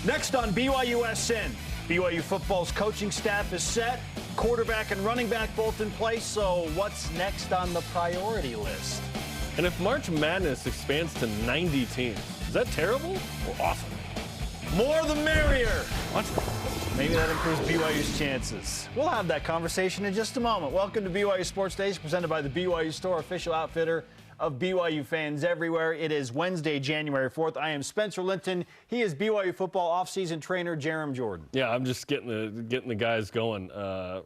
Next on BYUSN, BYU Football's coaching staff is set. Quarterback and running back both in place. So what's next on the priority list? And if March Madness expands to 90 teams, is that terrible or awesome? More the merrier. What? Maybe that improves BYU's chances. We'll have that conversation in just a moment. Welcome to BYU Sports Days, presented by the BYU Store, official outfitter of BYU fans everywhere. It is Wednesday, January 4th. I am Spencer Linton. He is BYU football offseason trainer Jarom Jordan. Yeah, I'm just getting the guys going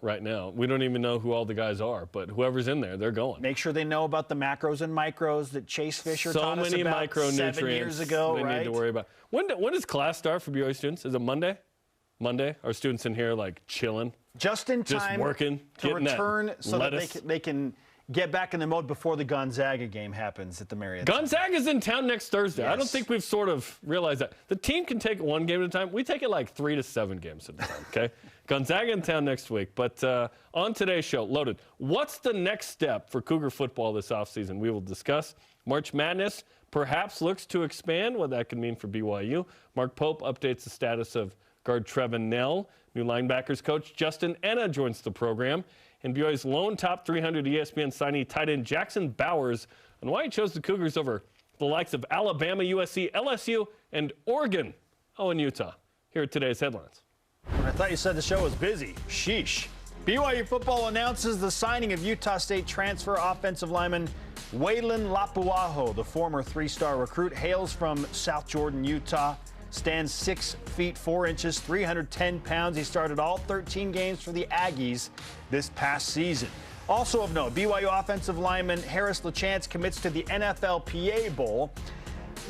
right now. We don't even know who all the guys are, but whoever's in there, they're going. Make sure they know about the macros and micros that Chase Fisher so taught us about micronutrients 7 years ago, they right? need to worry about. When does class start for BYU students? Is it Monday? Monday? Are students in here like chilling? Just in time. Just working, to return so lettuce. that they can get back in the mode before the Gonzaga game happens at the Marriott. Gonzaga's in town next Thursday. Yes. I don't think we've sort of realized that. The team can take it one game at a time. We take it like 3 to 7 games at a time, okay? Gonzaga in town next week. But on today's show, loaded. What's the next step for Cougar football this offseason? We will discuss. March Madness perhaps looks to expand, what that could mean for BYU. Mark Pope updates the status of guard Trevin Nell. New linebackers coach Justin Enna joins the program. And BYU's lone top 300 ESPN signee tight end Jackson Bowers on why he chose the Cougars over the likes of Alabama, USC, LSU, and Oregon. Oh, and Utah. Here are today's headlines. I thought you said the show was busy. Sheesh. BYU football announces the signing of Utah State transfer offensive lineman Waylon Lapuaho. The former 3-star recruit hails from South Jordan, Utah. Stands 6 feet 4 inches, 310 pounds. He started all 13 games for the Aggies this past season. Also of note, BYU offensive lineman Harris LaChance commits to the NFLPA Bowl.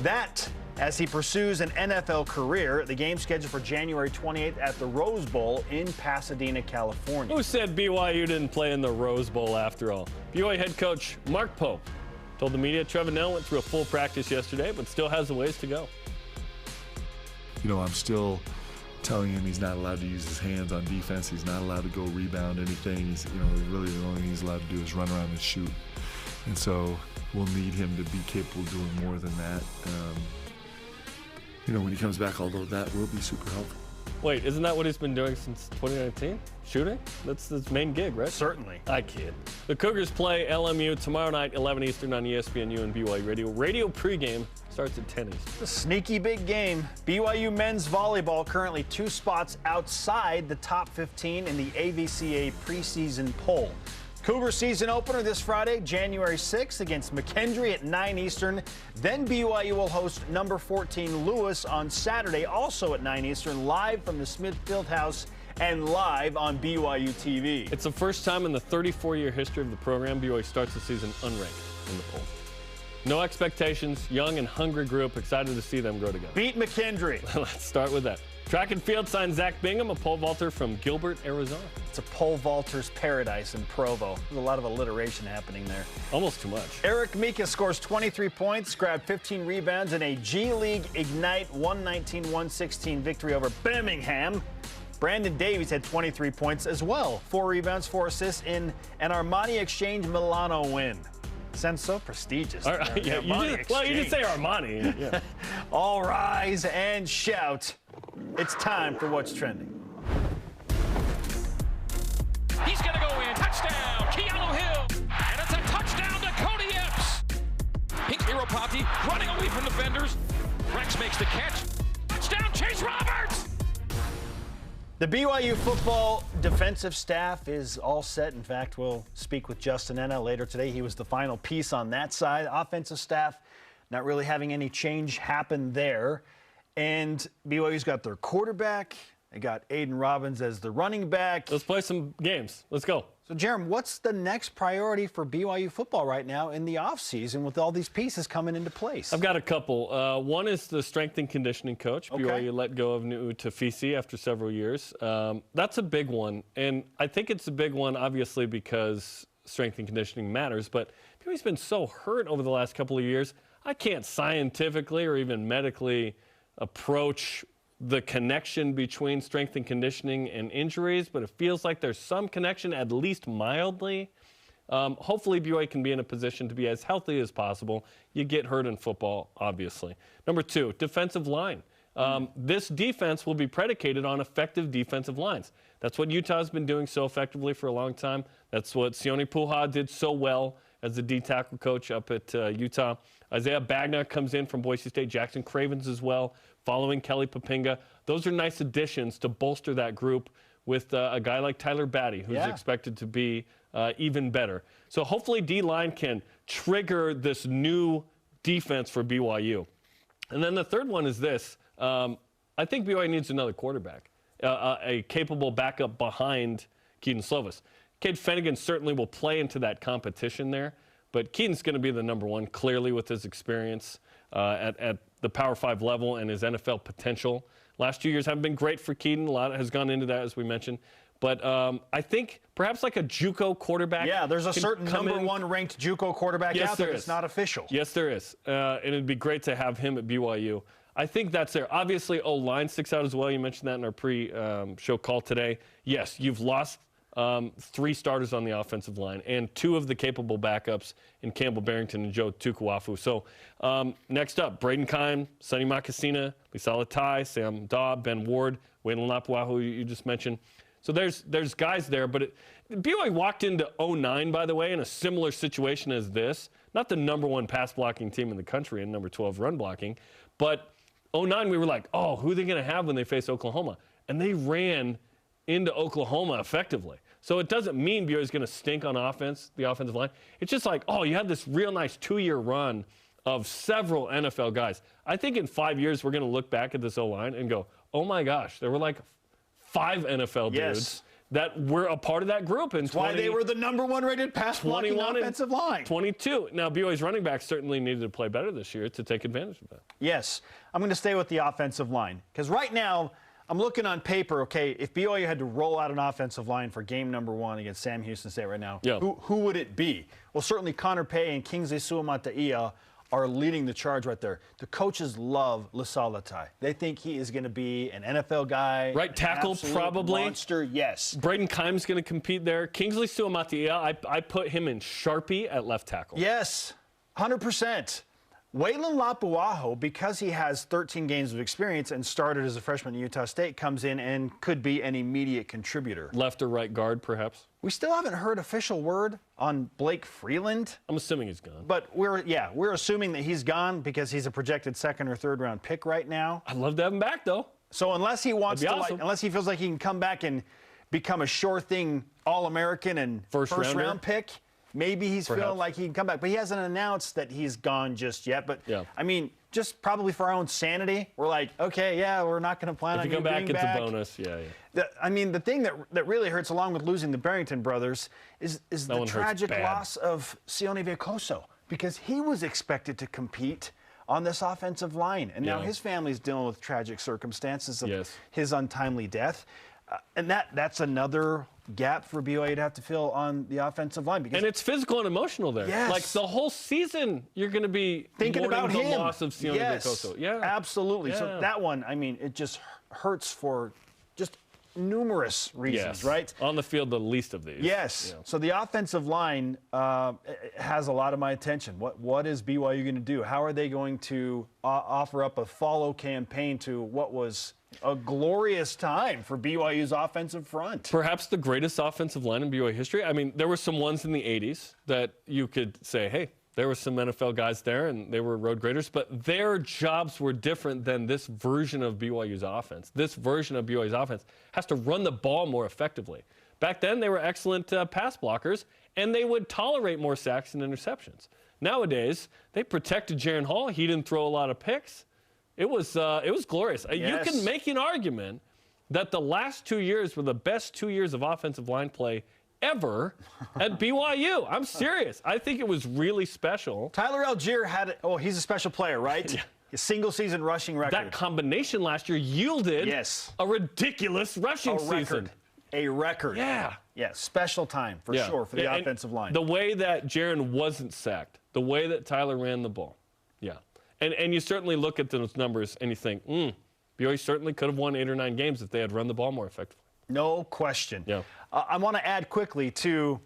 That as he pursues an NFL career. The game scheduled for January 28th at the Rose Bowl in Pasadena, California. Who said BYU didn't play in the Rose Bowl after all? BYU head coach Mark Pope told the media Trevin Nell went through a full practice yesterday, but still has a ways to go. You know, I'm still telling him he's not allowed to use his hands on defense. He's not allowed to go rebound anything. He's, you know, really the only thing he's allowed to do is run around and shoot. And so we'll need him to be capable of doing more than that. You know, when he comes back, although that will be super helpful. Wait, isn't that what he's been doing since 2019? Shooting? That's his main gig, right? Certainly. I kid. The Cougars play LMU tomorrow night, 11 Eastern on ESPNU and BYU Radio. Radio pregame starts at 10 Eastern. A sneaky big game. BYU men's volleyball currently 2 spots outside the top 15 in the AVCA preseason poll. Cougar season opener this Friday, January 6th against McKendree at 9 Eastern. Then BYU will host number 14 Lewis on Saturday, also at 9 Eastern, live from the Smith Fieldhouse and live on BYUtv. It's the first time in the 34-year history of the program BYU starts the season unranked in the poll. No expectations, young and hungry group, excited to see them grow together. Beat McKendree. Let's start with that. Track and field signed Zach Bingham, a pole vaulter from Gilbert, Arizona. It's a pole vaulter's paradise in Provo. There's a lot of alliteration happening there. Almost too much. Eric Mika scores 23 points, grabbed 15 rebounds in a G League Ignite 119-116 victory over Birmingham. Brandon Davies had 23 points as well. 4 rebounds, 4 assists in an Armani Exchange Milano win. Sounds so prestigious. All right, yeah, you just say Armani. Yeah. All rise and shout. It's time for What's Trending. He's going to go in. Touchdown, Keanu Hill. And it's a touchdown to Cody Epps. Pink Hero Poppy running away from defenders. Rex makes the catch. Touchdown, Chase Roberts. The BYU football defensive staff is all set. In fact, we'll speak with Justin Enna later today. He was the final piece on that side. Offensive staff not really having any change happen there. And BYU's got their quarterback. They got Aiden Robbins as the running back. Let's play some games. Let's go. So, Jarom, what's the next priority for BYU football right now in the offseason with all these pieces coming into place? I've got a couple. One is the strength and conditioning coach. Okay. BYU let go of Nu'u Tafisi after several years. That's a big one. And I think it's a big one, obviously, because strength and conditioning matters. But BYU's been so hurt over the last couple of years, I can't scientifically or even medically approach the connection between strength and conditioning and injuries, but it feels like there's some connection, at least mildly. Hopefully BYU can be in a position to be as healthy as possible. You get hurt in football, obviously. Number 2, defensive line. This defense will be predicated on effective defensive lines. That's what Utah's been doing so effectively for a long time. That's what Sione Puha did so well as the D-tackle coach up at Utah. Isaiah Bagna comes in from Boise State. Jackson Cravens as well, following Kelly Papinga. Those are nice additions to bolster that group with a guy like Tyler Batty, who's expected to be even better. So hopefully D-line can trigger this new defense for BYU. And then the third one is this. I think BYU needs another quarterback, a capable backup behind Keaton Slovis. Cade Fennegan certainly will play into that competition there, but Keaton's going to be the number one, clearly, with his experience at the Power 5 level and his NFL potential. Last 2 years haven't been great for Keaton. A lot has gone into that, as we mentioned. But I think perhaps like a JUCO quarterback. Yeah, there's a certain number one ranked JUCO quarterback out there. It's not official. Yes, there is. And it'd be great to have him at BYU. I think that's there. Obviously, O-line sticks out as well. You mentioned that in our pre-show call today. Yes, you've lost 3 starters on the offensive line and 2 of the capable backups in Campbell Barrington and Joe Tukuafu. So next up, Braden Keim, Sonny Makasina, Lisala Tai, Sam Daw, Ben Ward, Waylon Lapua, who you just mentioned. So there's guys there, but BYU walked into 09, by the way, in a similar situation as this. Not the number 1 pass blocking team in the country and number 12 run blocking, but 09 we were like, oh, who are they going to have when they face Oklahoma? And they ran into Oklahoma effectively. So it doesn't mean BYU is going to stink on offense, the offensive line. It's just like, oh, you had this real nice 2-year run of several NFL guys. I think in 5 years we're going to look back at this O-line and go, oh my gosh, there were like 5 NFL dudes that were a part of that group. That's why they were the number 1 rated pass blocking offensive line. 22. Now, BYU's running backs certainly needed to play better this year to take advantage of that. Yes. I'm going to stay with the offensive line because right now I'm looking on paper, okay, if BYU had to roll out an offensive line for game number 1 against Sam Houston State right now, who would it be? Well, certainly Connor Pay and Kingsley Suamataia are leading the charge right there. The coaches love Lisala Tai. They think he is going to be an NFL guy. Right tackle, probably. Monster, yes. Braden Keim's going to compete there. Kingsley Suamataia, I put him in Sharpie at left tackle. Yes, 100%. Waylon Lapuaho, because he has 13 games of experience and started as a freshman at Utah State, comes in and could be an immediate contributor. Left or right guard, perhaps? We still haven't heard official word on Blake Freeland. I'm assuming he's gone. But we're assuming that he's gone because he's a projected 2nd or 3rd round pick right now. I'd love to have him back, though. So unless he wants to, awesome. unless he feels like he can come back and become a sure thing All-American and first round pick, maybe he's feeling like he can come back. But he hasn't announced that he's gone just yet. But, I mean, just probably for our own sanity, we're like, okay, we're not going to plan on you come back. It's a bonus. I mean, the thing that really hurts, along with losing the Barrington brothers, is the tragic loss of Sione Vekoso, because he was expected to compete on this offensive line. And now his family's dealing with tragic circumstances of his untimely death. And that's another gap for BYU to have to fill on the offensive line. Because and it's physical and emotional there. Yes. Like the whole season, you're going to be thinking about the him. Loss of Sione Vekoso. Yeah, absolutely. Yeah. So that one, I mean, it just hurts for just numerous reasons, right? On the field, the least of these. Yes. Yeah. So the offensive line has a lot of my attention. What is BYU going to do? How are they going to offer up a follow campaign to what was a glorious time for BYU's offensive front? Perhaps the greatest offensive line in BYU history. I mean, there were some ones in the 80s that you could say, hey, there were some NFL guys there, and they were road graders, but their jobs were different than this version of BYU's offense. This version of BYU's offense has to run the ball more effectively. Back then, they were excellent pass blockers, and they would tolerate more sacks and interceptions. Nowadays, they protected Jaron Hall. He didn't throw a lot of picks. It was glorious. Yes. You can make an argument that the last 2 years were the best 2 years of offensive line play ever at BYU. I'm serious. I think it was really special. Tyler Algier had, he's a special player, right? Yeah. A single-season rushing record. That combination last year yielded a ridiculous rushing season. A record. Yeah. Yeah, special time for sure for the offensive line. The way that Jaron wasn't sacked, the way that Tyler ran the ball. Yeah. And you certainly look at those numbers and you think, BYU certainly could have won 8 or 9 games if they had run the ball more effectively. No question. Yeah. I want to add quickly to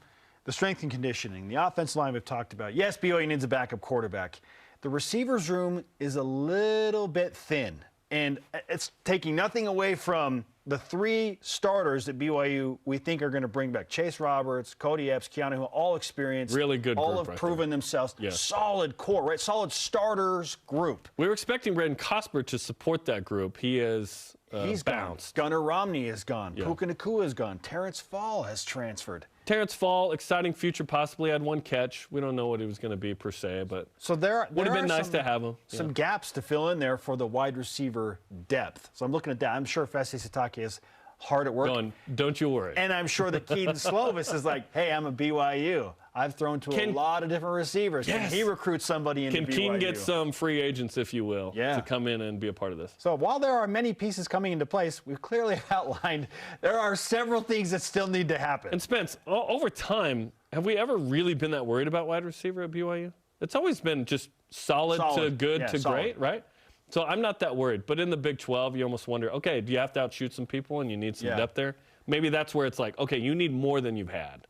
the strength and conditioning. The offensive line we've talked about. Yes, BYU needs a backup quarterback. The receivers room is a little bit thin. And it's taking nothing away from the 3 starters that BYU we think are going to bring back. Chase Roberts, Cody Epps, Keanu Hill, all experienced. Really good all group have right proven there. themselves. Yes. Solid core, right? Solid starters group. We were expecting Braden Cosper to support that group. He is He's bounced. gone. Gunnar Romney is gone. Yeah. Puka Nacua is gone. Terrence Fall has transferred. Terrence Fall, exciting future, possibly had 1 catch. We don't know what he was going to be per se, but So there would have are been nice to have him. Some gaps to fill in there for the wide receiver depth. So I'm looking at that. I'm sure Fesi Satake is hard at work. Don't you worry. And I'm sure that Keaton Slovis is like, hey, I'm a BYU. I've thrown to a lot of different receivers. Yes. Can he recruit somebody into BYU? Can Keaton get some free agents, if you will, to come in and be a part of this? So while there are many pieces coming into place, we've clearly outlined there are several things that still need to happen. And Spence, over time, have we ever really been that worried about wide receiver at BYU? It's always been just solid. To good to great, right? So I'm not that worried. But in the Big 12, you almost wonder, okay, do you have to outshoot some people and you need some depth there? Maybe that's where it's like, okay, you need more than you've had.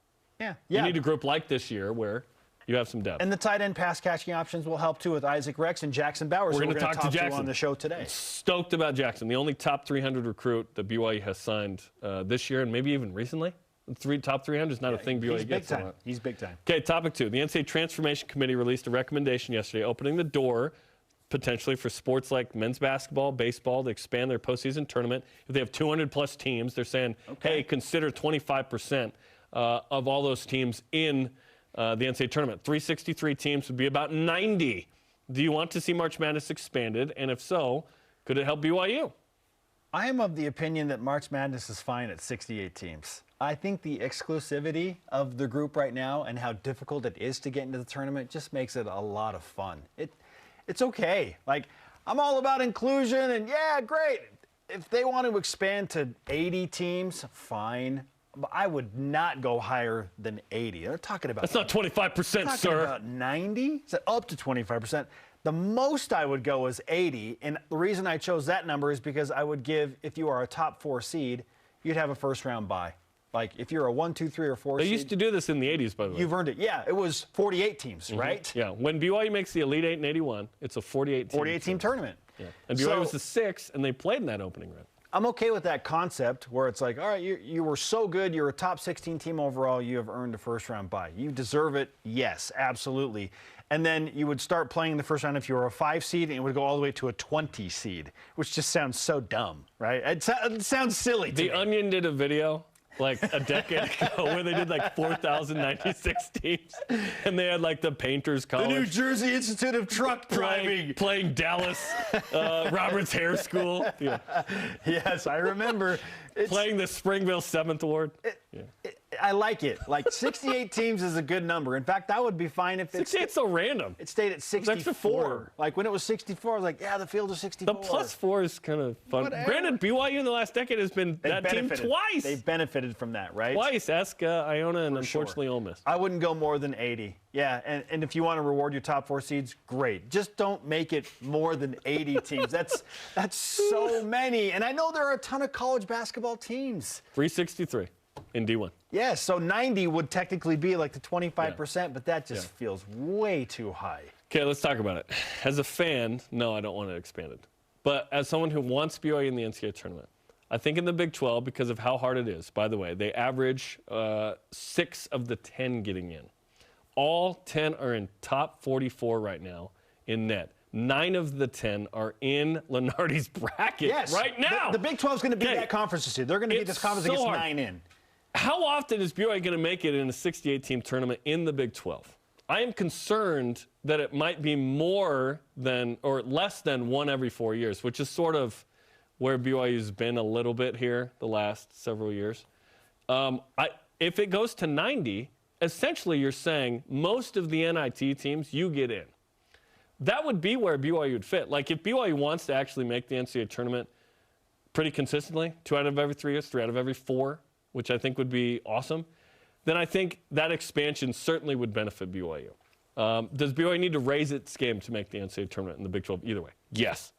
You need a group like this year where you have some depth. And the tight end pass catching options will help too with Isaac Rex and Jackson Bowers. We're going to talk to Jackson on the show today. Stoked about Jackson, the only top 300 recruit that BYU has signed this year and maybe even recently. Top 300 is not a thing BYU gets. He's big time. Okay, topic 2. The NCAA Transformation Committee released a recommendation yesterday opening the door potentially for sports like men's basketball, baseball to expand their postseason tournament. If they have 200-plus teams, they're saying, hey, consider 25% of all those teams in the NCAA tournament. 363 teams would be about 90. Do you want to see March Madness expanded? And if so, could it help BYU? I am of the opinion that March Madness is fine at 68 teams. I think the exclusivity of the group right now and how difficult it is to get into the tournament just makes it a lot of fun. It's okay. Like, I'm all about inclusion, and yeah, great. If they want to expand to 80 teams, fine. But I would not go higher than 80. They're talking about... That's not 25%, sir. About 90? Is that up to 25%? The most I would go is 80, and the reason I chose that number is because I would give, if you are a top 4 seed, you'd have a first-round bye. Like, if you're a 1, 2, 3, or 4 They seed... They used to do this in the 80s, by the way. You've earned it. Yeah, it was 48 teams, right? Yeah, when BYU makes the Elite 8 in 81, it's a 48-team tournament. Yeah. And BYU was the 6th, and they played in that opening round. I'm okay with that concept where it's like, all right, you were so good, you're a top 16 team overall, you have earned a first-round bye. You deserve it, yes, absolutely. And then you would start playing in the first round if you were a 5 seed, and it would go all the way to a 20 seed, which just sounds so dumb, right? It sounds silly to me. The Onion did a video like a decade ago where they did like 4,096 teams, and they had like the Painters College. The New Jersey Institute of Truck Driving. Playing Dallas, Roberts Hair School. Yeah. Yes, I remember. Playing the Springville 7th Ward. I like it. Like 68 teams is a good number. In fact, that would be fine if it's 68's so random. It stayed at 64. Like when it was 64, I was like, yeah, the field is 64. The +4 is kind of fun. Whatever. Granted, BYU in the last decade has been that team twice. They've benefited from that, right? Twice. Ask Iona and unfortunately Ole Miss. I wouldn't go more than 80. Yeah, and if you want to reward your top 4 seeds, great. Just don't make it more than 80 teams. That's so many. And I know there are a ton of college basketball teams. 363 in D1. Yeah, so 90 would technically be like the 25%, but that just feels way too high. Okay, let's talk about it. As a fan, no, I don't want it expanded. But as someone who wants BYU in the NCAA tournament, I think in the Big 12, because of how hard it is, by the way, they average 6 of the 10 getting in. All 10 are in top 44 right now in net. 9 of the 10 are in Lenardi's bracket right now. The Big 12 is going to be that conference this year. They're going to be this conference that gets 9 in. How often is BYU going to make it in a 68-team tournament in the Big 12? I am concerned that it might be more than or less than 1 every 4 years, which is sort of where BYU's been a little bit here the last several years. If it goes to 90, essentially you're saying most of the NIT teams, you get in. That would be where BYU would fit. Like if BYU wants to actually make the NCAA tournament pretty consistently, 2 out of every 3 years, 3 out of every 4, which I think would be awesome, then I think that expansion certainly would benefit BYU. Does BYU need to raise its game to make the NCAA tournament in the Big 12? Either way, yes.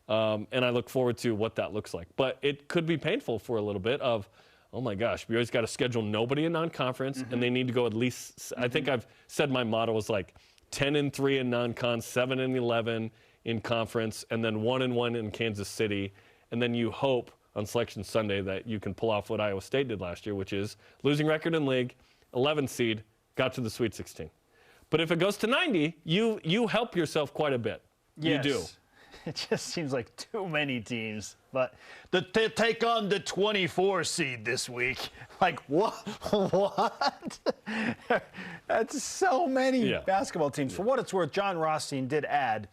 And I look forward to what that looks like. But it could be painful for a little bit of, oh my gosh, BYU's got to schedule nobody in non-conference, and they need to go at least, I think I've said my motto was like 10-3 in non-con, 7-11 in conference, and then 1-1 in Kansas City, and then you hope on Selection Sunday that you can pull off what Iowa State did last year, which is losing record in league, 11 seed, got to the Sweet 16. But if it goes to 90, you help yourself quite a bit. Yes. You do. It just seems like too many teams. But they take on the 24 seed this week. Like, what? What? That's so many basketball teams. For what it's worth, John Rothstein did add,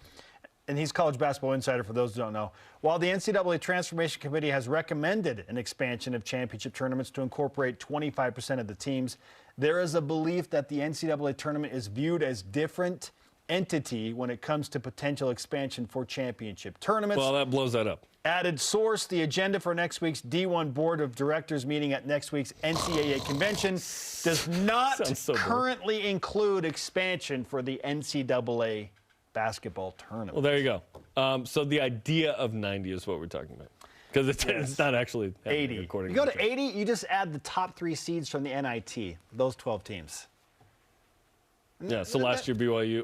and he's College Basketball Insider for those who don't know, while the NCAA Transformation Committee has recommended an expansion of championship tournaments to incorporate 25% of the teams, there is a belief that the NCAA tournament is viewed as different entity when it comes to potential expansion for championship tournaments. Well, that blows that up. Added source, the agenda for next week's D1 Board of Directors meeting at next week's NCAA convention does not currently include expansion for the NCAA basketball tournament. Well, there you go. So the idea of 90 is what we're talking about. Because it's not actually 80. According you go to 80, you just add the top 3 seeds from the NIT, those 12 teams. Yeah, so last year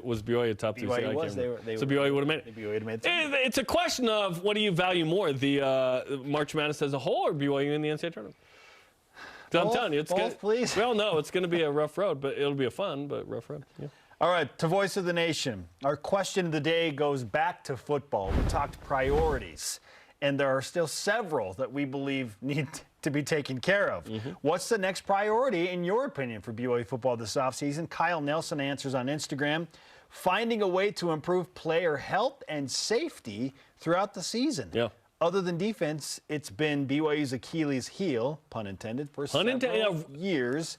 was BYU top 2 seed? BYU was. So BYU would have made it. BYU would have made it. It's a question of what do you value more, the March Madness as a whole or BYU in the NCAA tournament? I'm telling you, please. Well, no, it's going to be a rough road, but it'll be a fun but rough road. Yeah. All right, to Voice of the Nation. Our question of the day goes back to football. We talked priorities, and there are still several that we believe need to be taken care of. What's the next priority, in your opinion, for BYU football this offseason? Kyle Nelson answers on Instagram, finding a way to improve player health and safety throughout the season. Yeah. Other than defense, it's been BYU's Achilles heel, pun intended, for several years.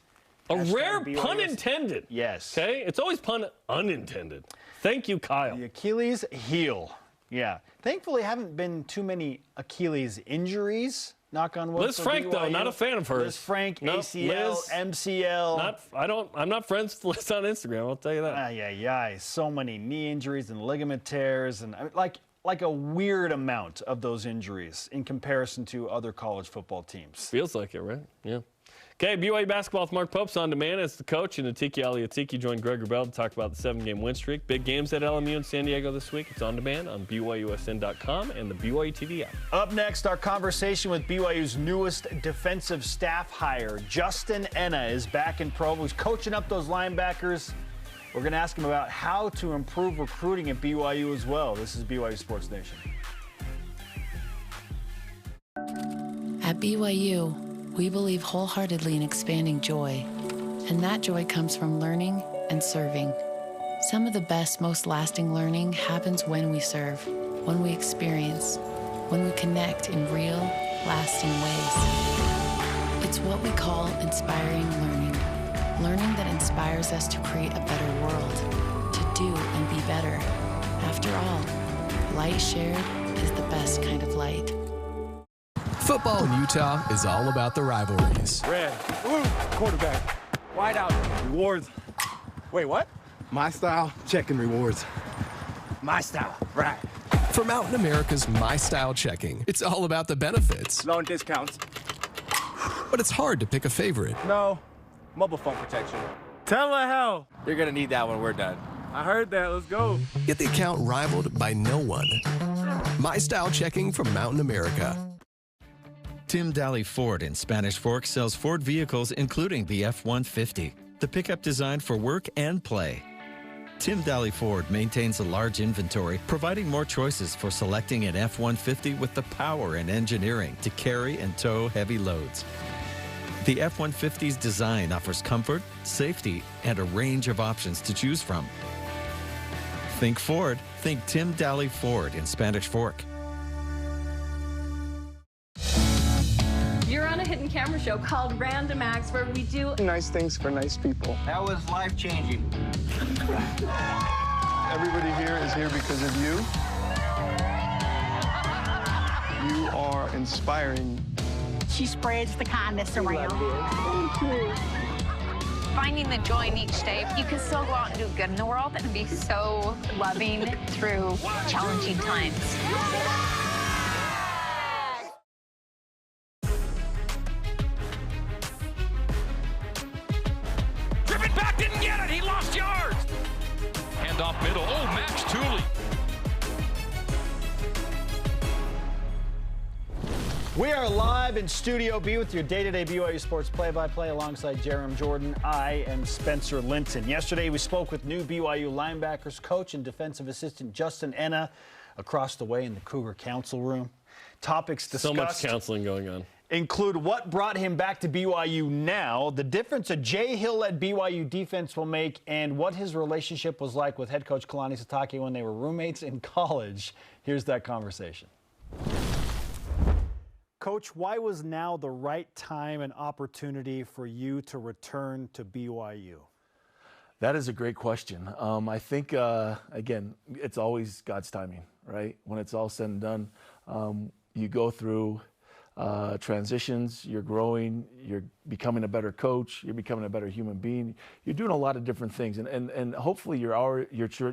A rare pun intended. Yes. Okay? It's always pun unintended. Thank you, Kyle. The Achilles heel. Yeah. Thankfully, haven't been too many Achilles injuries. Knock on wood. Liz Frank, though, not a fan of hers. Liz Frank, ACL, Liz, MCL. I'm not friends with Liz on Instagram, I'll tell you that. So many knee injuries and ligament tears, and like a weird amount of those injuries in comparison to other college football teams. Feels like it, right? Yeah. Okay, BYU basketball with Mark Pope's on demand as the coach, and Atiki Aliatiki joined Greg Wrubell to talk about the 7-game win streak. Big games at LMU and San Diego this week. It's on demand on BYUSN.com and the BYUtv app. Up next, our conversation with BYU's newest defensive staff hire. Justin Enna is back in Provo. He's coaching up those linebackers. We're going to ask him about how to improve recruiting at BYU as well. This is BYU Sports Nation. At BYU, we believe wholeheartedly in expanding joy, and that joy comes from learning and serving. Some of the best, most lasting learning happens when we serve, when we experience, when we connect in real, lasting ways. It's what we call inspiring learning. Learning that inspires us to create a better world, to do and be better. After all, light shared is the best kind of light. Football in Utah is all about the rivalries. Red. Ooh, quarterback. Wide out. Rewards. Wait, what? My style, checking rewards. My style, right. For Mountain America's My Style Checking, it's all about the benefits. Loan discounts. But it's hard to pick a favorite. No, mobile phone protection. Telehealth. You're gonna need that when we're done. I heard that, let's go. Get the account rivaled by no one. My Style Checking from Mountain America. Tim Daly Ford in Spanish Fork sells Ford vehicles including the F-150, the pickup designed for work and play. Tim Daly Ford maintains a large inventory, providing more choices for selecting an F-150 with the power and engineering to carry and tow heavy loads. The F-150's design offers comfort, safety, and a range of options to choose from. Think Ford, think Tim Daly Ford in Spanish Fork. You're on a hidden camera show called Random Acts where we do nice things for nice people. That was life-changing. Everybody here is here because of you. You are inspiring. She spreads the kindness around. Finding the joy in each day. You can still go out and do good in the world and be so loving through challenging times. Driven back, didn't get it. He lost yards. Hand off middle. Oh, Max Tooley. We are live in Studio B with your day-to-day BYU sports play-by-play alongside Jarom Jordan. I am Spencer Linton. Yesterday, we spoke with new BYU linebackers coach and defensive assistant Justin Enna across the way in the Cougar Council room. Topics discussed. So much counseling going on. Include what brought him back to BYU now, the difference a Jay Hill-led BYU defense will make, and what his relationship was like with head coach Kalani Sitake when they were roommates in college. Here's that conversation. Coach, why was now the right time and opportunity for you to return to BYU? That is a great question. I think, again, it's always God's timing, right? When it's all said and done, you go through transitions, you're growing, you're becoming a better coach, you're becoming a better human being. You're doing a lot of different things, and hopefully your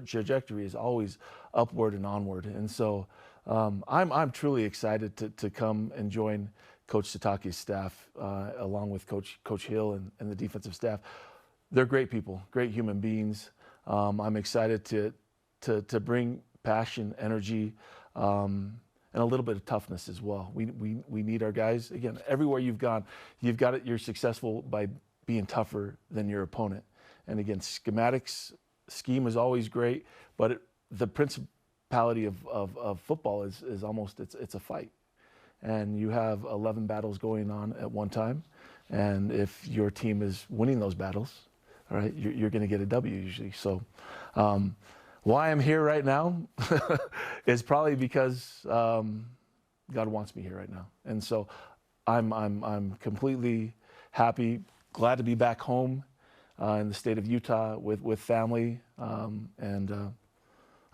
trajectory is always upward and onward. And so I'm truly excited to come and join Coach Sitake's staff, along with Coach Hill and the defensive staff. They're great people, great human beings. I'm excited to bring passion, energy, and a little bit of toughness as well. We need our guys. Again, everywhere you've gone, you're successful by being tougher than your opponent. And again, scheme is always great, but the principality of football is almost, it's a fight. And you have 11 battles going on at one time. And if your team is winning those battles, all right, you're going to get a W usually. So why I'm here right now is probably because God wants me here right now. And so I'm completely happy, glad to be back home in the state of Utah with family, and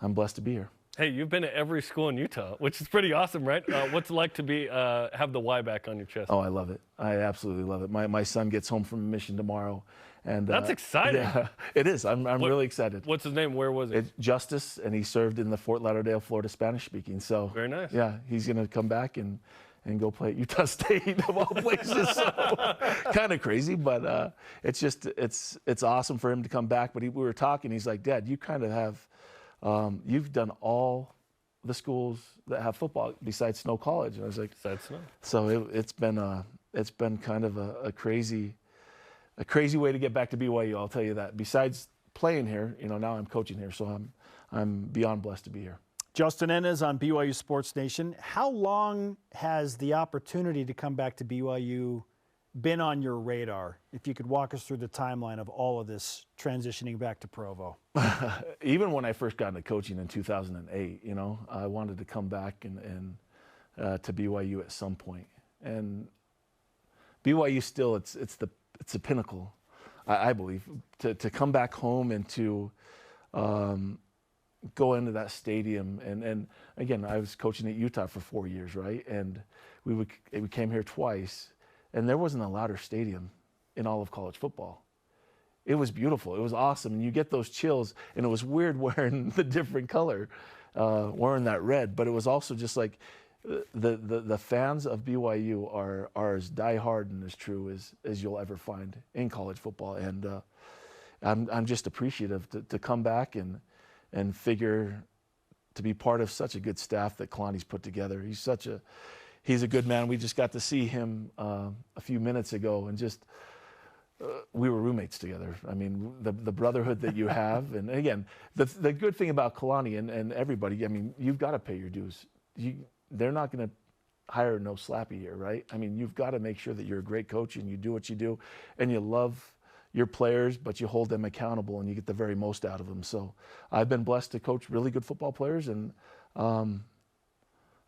I'm blessed to be here. Hey, you've been at every school in Utah, which is pretty awesome, right? What's it like to be have the Y back on your chest? Oh, I love it. I absolutely love it. My son gets home from a mission tomorrow. And that's exciting. Yeah, it is. I'm really excited. What's his name? Where was he? It's Justice, and he served in the Fort Lauderdale, Florida Spanish speaking. So very nice. Yeah, he's going to come back and go play at Utah State of all places. So kind of crazy, but it's just it's awesome for him to come back. But we were talking. He's like, Dad, you kind of have you've done all the schools that have football besides Snow College. And I was like, besides Snow. So it's been kind of a crazy way to get back to BYU, I'll tell you that. Besides playing here, now I'm coaching here, so I'm beyond blessed to be here. Justin Enna is on BYU Sports Nation. How long has the opportunity to come back to BYU been on your radar? If you could walk us through the timeline of all of this transitioning back to Provo. Even when I first got into coaching in 2008, I wanted to come back and to BYU at some point. And BYU still, it's the pinnacle, I believe, to come back home and to go into that stadium. And again, I was coaching at Utah for 4 years, right? And we came here twice, and there wasn't a louder stadium in all of college football. It was beautiful. It was awesome. And you get those chills, and it was weird wearing the different color, wearing that red, but it was also just like, the fans of BYU are as diehard and as true as you'll ever find in college football, and I'm just appreciative to come back and figure to be part of such a good staff that Kalani's put together. He's a good man. We just got to see him a few minutes ago, and just we were roommates together. I mean, the brotherhood that you have, and again, the good thing about Kalani and everybody, I mean, you've got to pay your dues. They're not going to hire no slappy here, right? I mean, you've got to make sure that you're a great coach and you do what you do, and you love your players, but you hold them accountable and you get the very most out of them. So I've been blessed to coach really good football players, and I'm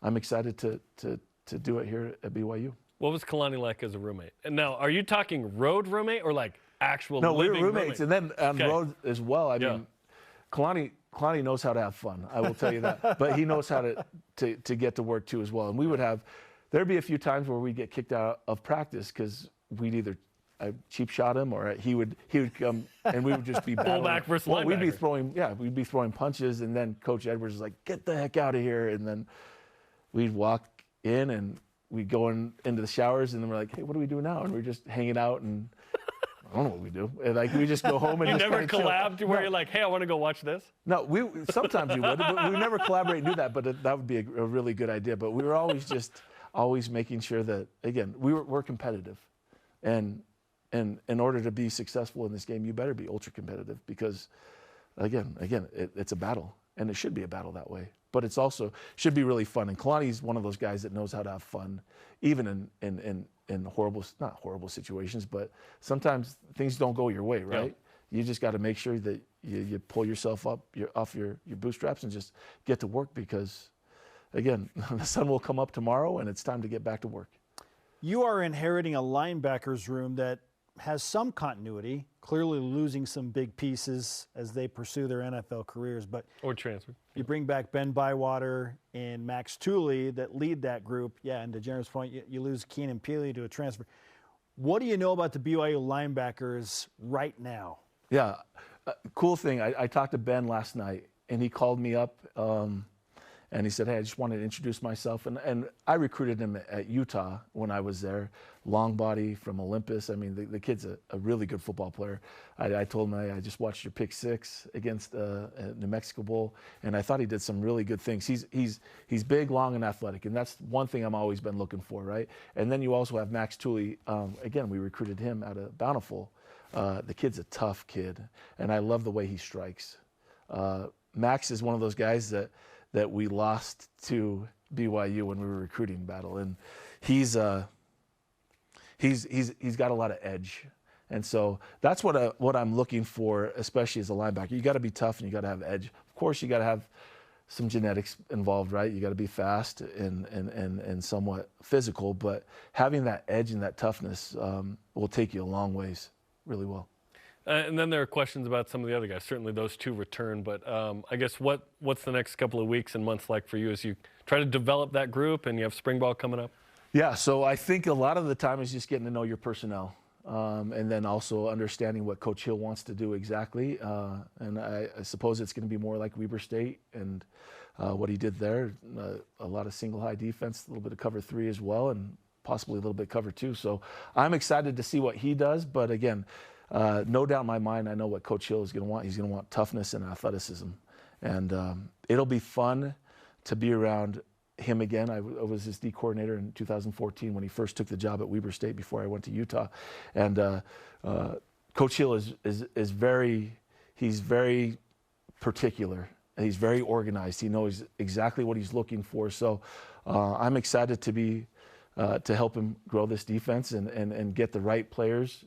excited to do it here at BYU. What was Kalani like as a roommate? And now, are you talking road roommate or like actual No, we living were roommates, roommate? and then on road as well. I mean, Kalani knows how to have fun. I will tell you that. But he knows how to get to work too as well. And there'd be a few times where we'd get kicked out of practice because we'd either cheap shot him, or he would come and we would just be battling. Fullback versus linebacker. We'd be throwing punches, and then Coach Edwards is like, "Get the heck out of here!" And then we'd walk in and we'd go into the showers, and then we're like, "Hey, what do we do now?" And we're just hanging out, and I don't know what we do. And like we just go home and you just never collabed where you're like, "Hey, I want to go watch this." No, sometimes we would, but we never collaborate and do that. But that would be a really good idea. But we were always just always making sure that, again, we're competitive. And in order to be successful in this game, you better be ultra competitive because, again, it's a battle. And it should be a battle that way. But it's also should be really fun. And Kalani's one of those guys that knows how to have fun, even in horrible, not horrible situations, but sometimes things don't go your way, right? Yeah. You just got to make sure that you pull yourself up off your bootstraps and just get to work because, again, the sun will come up tomorrow and it's time to get back to work. You are inheriting a linebackers room that has some continuity, clearly losing some big pieces as they pursue their NFL careers. But or transfer. You bring back Ben Bywater and Max Tooley that lead that group. Yeah, and to Jarom's point, you lose Keenan Peely to a transfer. What do you know about the BYU linebackers right now? Yeah, cool thing. I talked to Ben last night, and he called me up, and he said, hey, I just wanted to introduce myself. And I recruited him at Utah when I was there, long body from Olympus. I mean, the kid's a really good football player. I told him, I just watched your pick 6 against New Mexico Bowl, and I thought he did some really good things. He's big, long, and athletic, and that's one thing I've always been looking for, right? And then you also have Max Tooley. Again, we recruited him out of Bountiful. The kid's a tough kid, and I love the way he strikes. Max is one of those guys that we lost to BYU when we were recruiting battle, and he's got a lot of edge, and so that's what I'm looking for, especially as a linebacker. You got to be tough and you got to have edge. Of course, you got to have some genetics involved, right? You got to be fast and somewhat physical, but having that edge and that toughness will take you a long ways, really well. And then there are questions about some of the other guys. Certainly those two return, but I guess what's the next couple of weeks and months like for you as you try to develop that group and you have spring ball coming up? Yeah, so I think a lot of the time is just getting to know your personnel and then also understanding what Coach Hill wants to do exactly. And I suppose it's going to be more like Weber State and what he did there, a lot of single high defense, a little bit of cover 3 as well, and possibly a little bit cover 2. So I'm excited to see what he does, but again, no doubt in my mind, I know what Coach Hill is going to want. He's going to want toughness and athleticism. And it'll be fun to be around him again. I was his D coordinator in 2014 when he first took the job at Weber State before I went to Utah. And Coach Hill is very particular. He's very organized. He knows exactly what he's looking for. So I'm excited to help him grow this defense and get the right players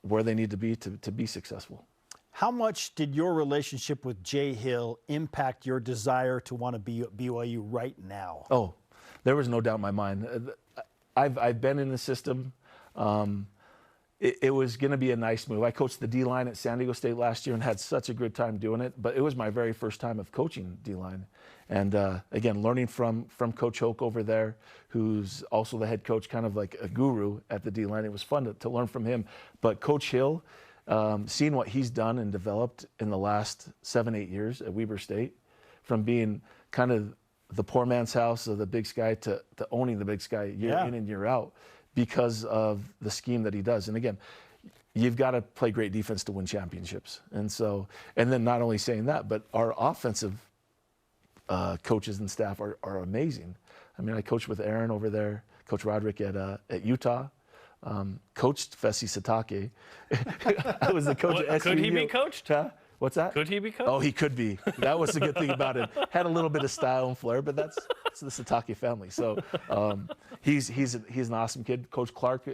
where they need to be successful. How much did your relationship with Jay Hill impact your desire to want to be at BYU right now? Oh, there was no doubt in my mind. I've been in the system. It was going to be a nice move. I coached the D-line at San Diego State last year and had such a good time doing it, but it was my very first time of coaching D-line. And again, learning from Coach Hoke over there, who's also the head coach, kind of like a guru at the D-line. It was fun to learn from him. But Coach Hill, seeing what he's done and developed in the last 7-8 years at Weber State, from being kind of the poor man's house of the Big Sky to owning the Big Sky year in and year out because of the scheme that he does. And again, you've got to play great defense to win championships. And then not only saying that, but our offensive coaches and staff are amazing. I mean, I coached with Aaron over there, Coach Roderick at Utah, coached Fesi Satake. I was the coach at SVU. Could he be coached? Huh? What's that? Could he be coached? Oh, he could be. That was the good thing about him. Had a little bit of style and flair, but it's the Satake family. So he's an awesome kid. Coach Clark,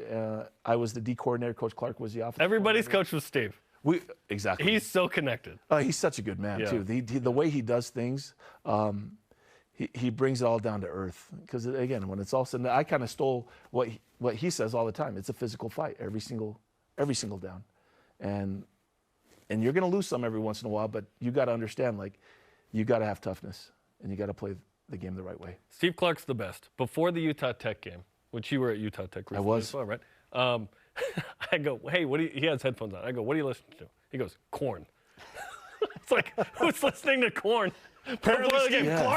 I was the D coordinator. Coach Clark was the offensive Everybody's coach was Steve. Exactly. He's so connected. He's such a good man, too. The way he does things, he brings it all down to earth. Because, again, when it's all said, I kind of stole what he says all the time. It's a physical fight every single down. And you're going to lose some every once in a while, but you got to understand, you got to have toughness, and you got to play the game the right way. Steve Clark's the best. Before the Utah Tech game, which you were at Utah Tech recently. I was. As well, right? I go, hey, he has headphones on. I go, what are you listening to? He goes, Korn. It's like, who's listening to Korn? Apparently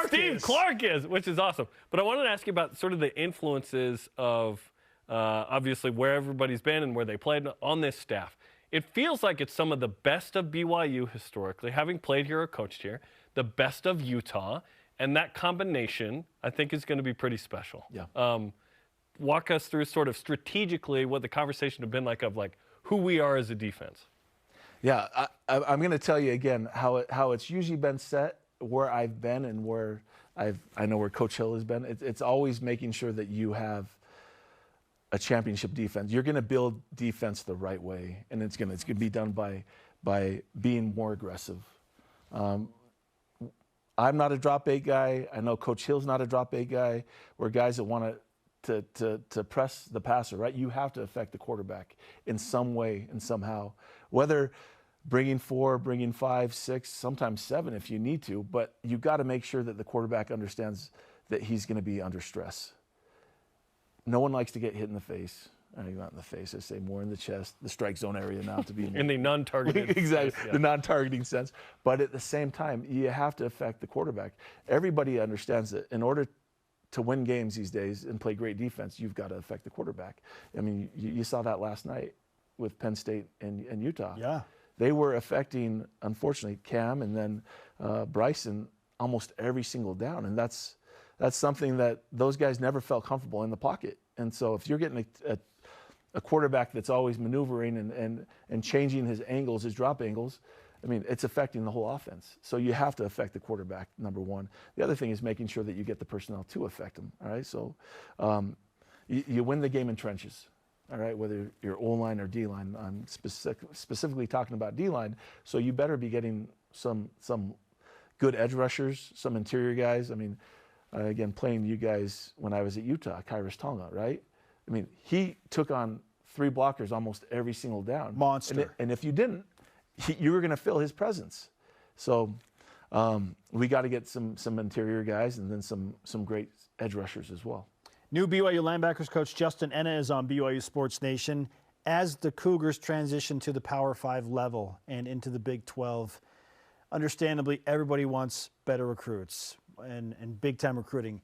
Steve Clark is, which is awesome. But I wanted to ask you about sort of the influences of obviously where everybody's been and where they played on this staff. It feels like it's some of the best of BYU historically, having played here or coached here, the best of Utah, And that combination, I think, is going to be pretty special. Yeah. Walk us through sort of strategically what the conversation had been like of like who we are as a defense. Yeah, I'm going to tell you again how it's usually been set, where I've been and where I know where Coach Hill has been. It's always making sure that you have a championship defense. You're going to build defense the right way, and it's going to be done by being more aggressive. I'm not a drop 8 guy. I know Coach Hill's not a drop 8 guy. We're guys that want to press the passer, right? You have to affect the quarterback in some way and somehow, whether bringing 4, bringing 5, 6, sometimes 7 if you need to, but you got to make sure that the quarterback understands that he's going to be under stress. No one likes to get hit in the face. Not in the face, I say more in the chest, the strike zone area now to be in the non-targeting exactly sense, yeah. The non-targeting sense. But at the same time, you have to affect the quarterback. Everybody understands that in order to win games these days and play great defense, you've got to affect the quarterback. I mean, you saw that last night with Penn State and Utah. Yeah, they were affecting, unfortunately, Cam and then Bryson almost every single down, and that's something that those guys never felt comfortable in the pocket. And so if you're getting a quarterback that's always maneuvering and changing his angles, his drop angles, I mean, it's affecting the whole offense. So you have to affect the quarterback, number one. The other thing is making sure that you get the personnel to affect them, all right? So you win the game in trenches, all right, whether you're O-line or D-line. I'm specifically talking about D-line, so you better be getting some good edge rushers, some interior guys. I mean, again, playing you guys when I was at Utah, Kairos Tonga, right? I mean, he took on 3 blockers almost every single down. Monster. And if you didn't, you were going to feel his presence. So we got to get some interior guys and then some great edge rushers as well. New BYU linebackers coach Justin Enna is on BYU Sports Nation. As the Cougars transition to the Power 5 level and into the Big 12, understandably, everybody wants better recruits and big-time recruiting.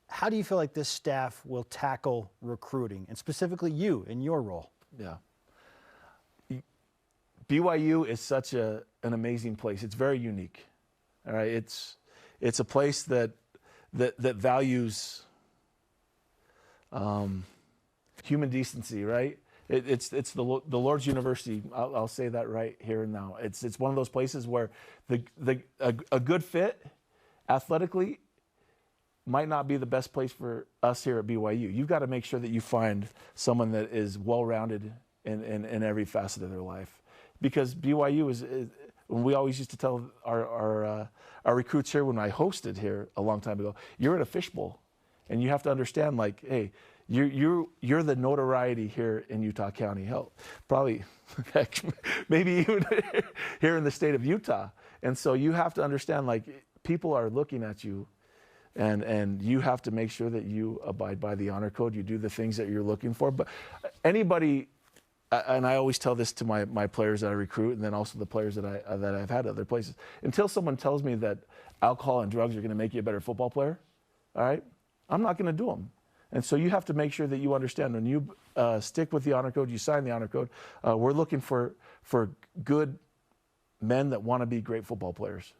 How do you feel like this staff will tackle recruiting, and specifically you in your role? Yeah. BYU is such an amazing place. It's very unique. All right, it's a place that values human decency, right? It's the Lord's University. I'll say that right here and now. It's one of those places where a good fit athletically might not be the best place for us here at BYU. You've got to make sure that you find someone that is well-rounded in every facet of their life. Because BYU is we always used to tell our recruits here when I hosted here a long time ago, you're in a fishbowl. And you have to understand, like, hey, you're the notoriety here in Utah County. Hell, probably, maybe even here in the state of Utah. And so you have to understand, like, people are looking at you, and you have to make sure that you abide by the honor code. You do the things that you're looking for. But anybody, and I always tell this to my players that I recruit, and then also the players that I've had at other places. Until someone tells me that alcohol and drugs are going to make you a better football player, all right, I'm not going to do them. And so you have to make sure that you understand when you stick with the honor code, you sign the honor code. We're looking for good men that want to be great football players.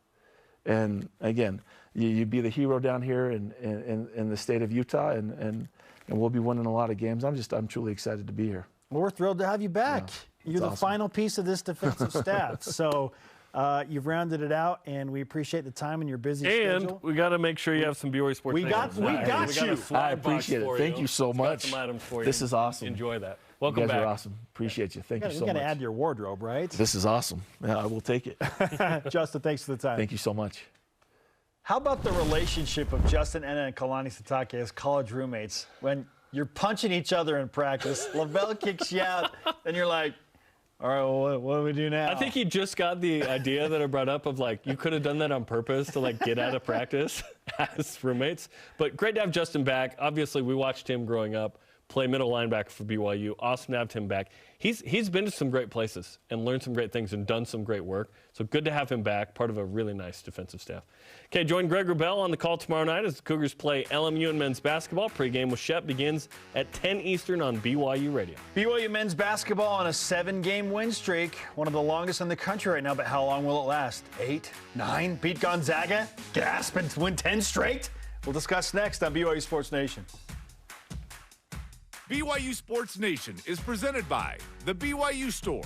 And again, you be the hero down here in the state of Utah, and we'll be winning a lot of games. I'm truly excited to be here. Well, we're thrilled to have you back. Yeah, you're the final piece of this defensive staff. So you've rounded it out, and we appreciate the time and your busy schedule. And we got to make sure you have some BYU Sports. We got you. I appreciate it. Thank you so much. This is awesome. Enjoy that. Welcome back. You guys back. are awesome. Appreciate you. Thank you so much. You got to add to your wardrobe, right? This is awesome. Yeah, I will take it. Justin, thanks for the time. Thank you so much. How about the relationship of Justin Enna and Kalani Sitake as college roommates? When you're punching each other in practice, Lavelle kicks you out, and you're like, all right, well, what do we do now? I think he just got the idea that I brought up of, like, you could have done that on purpose to, like, get out of practice as roommates. But great to have Justin back. Obviously, we watched him growing up. play middle linebacker for BYU. Awesome to have him back. He's been to some great places and learned some great things and done some great work. So good to have him back, part of a really nice defensive staff. Okay, join Greg Wrubell on the call tomorrow night as the Cougars play LMU and men's basketball. Pre-game with Shep begins at 10 Eastern on BYU Radio. BYU men's basketball on a 7-game win streak, one of the longest in the country right now, but how long will it last? 8, 9, beat Gonzaga, gasp, and win 10 straight? We'll discuss next on BYU Sports Nation. BYU Sports Nation is presented by the BYU Store,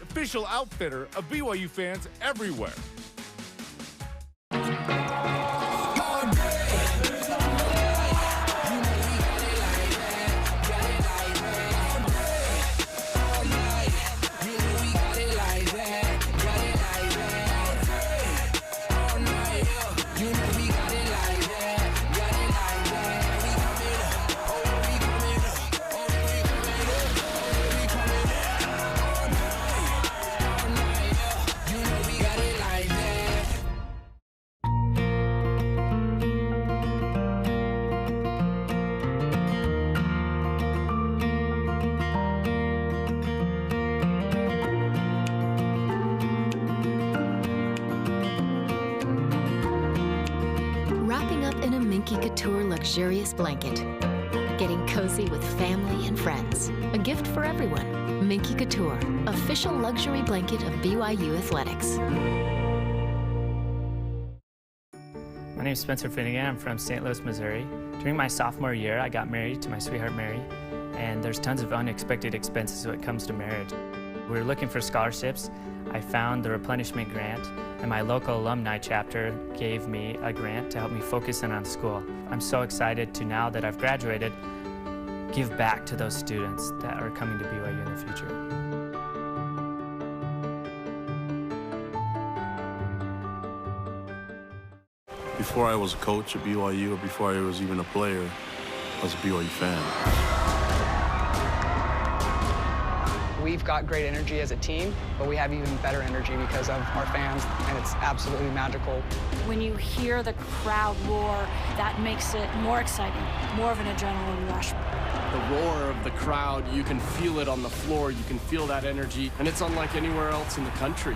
official outfitter of BYU fans everywhere. Luxurious blanket. Getting cozy with family and friends. A gift for everyone. Minky Couture, official luxury blanket of BYU Athletics. My name is Spencer Finnegan. I'm from St. Louis, Missouri. During my sophomore year, I got married to my sweetheart, Mary, and there's tons of unexpected expenses when it comes to marriage. We were looking for scholarships. I found the replenishment grant, and my local alumni chapter gave me a grant to help me focus in on school. I'm so excited to, now that I've graduated, give back to those students that are coming to BYU in the future. Before I was a coach at BYU, or before I was even a player, I was a BYU fan. We've got great energy as a team, but we have even better energy because of our fans, and it's absolutely magical. When you hear the crowd roar, that makes it more exciting, more of an adrenaline rush. The roar of the crowd, you can feel it on the floor, you can feel that energy, and it's unlike anywhere else in the country.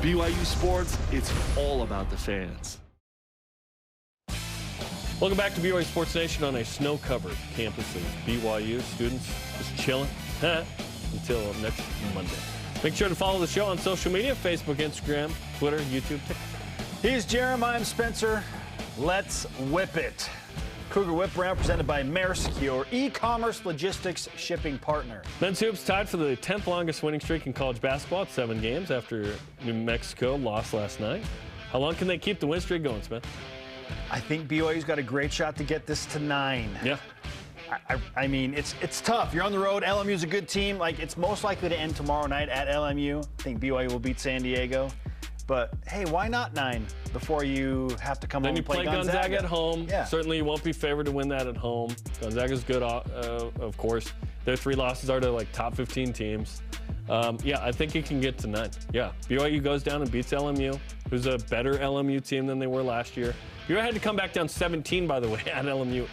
BYU Sports, it's all about the fans. Welcome back to BYU Sports Nation on a snow-covered campus of BYU. Students just chilling until next Monday. Make sure to follow the show on social media, Facebook, Instagram, Twitter, YouTube, TikTok. He's Jarom, I'm Spencer. Let's whip it. Cougar Whip Round presented by Maersk, your e-commerce logistics shipping partner. Men's hoops tied for the 10th longest winning streak in college basketball at 7 games after New Mexico lost last night. How long can they keep the win streak going, Smith? I think BYU's got a great shot to get this to 9. Yeah. I mean, it's tough. You're on the road. LMU's a good team. Like, it's most likely to end tomorrow night at LMU. I think BYU will beat San Diego. But, hey, why not 9 before you have to come home and play Gonzaga? Then you play Gonzaga at home. Yeah. Certainly you won't be favored to win that at home. Gonzaga's good, of course. Their 3 losses are to, like, top 15 teams. Yeah, I think it can get to 9. Yeah, BYU goes down and beats LMU, who's a better LMU team than they were last year. BYU had to come back down 17, by the way, at LMU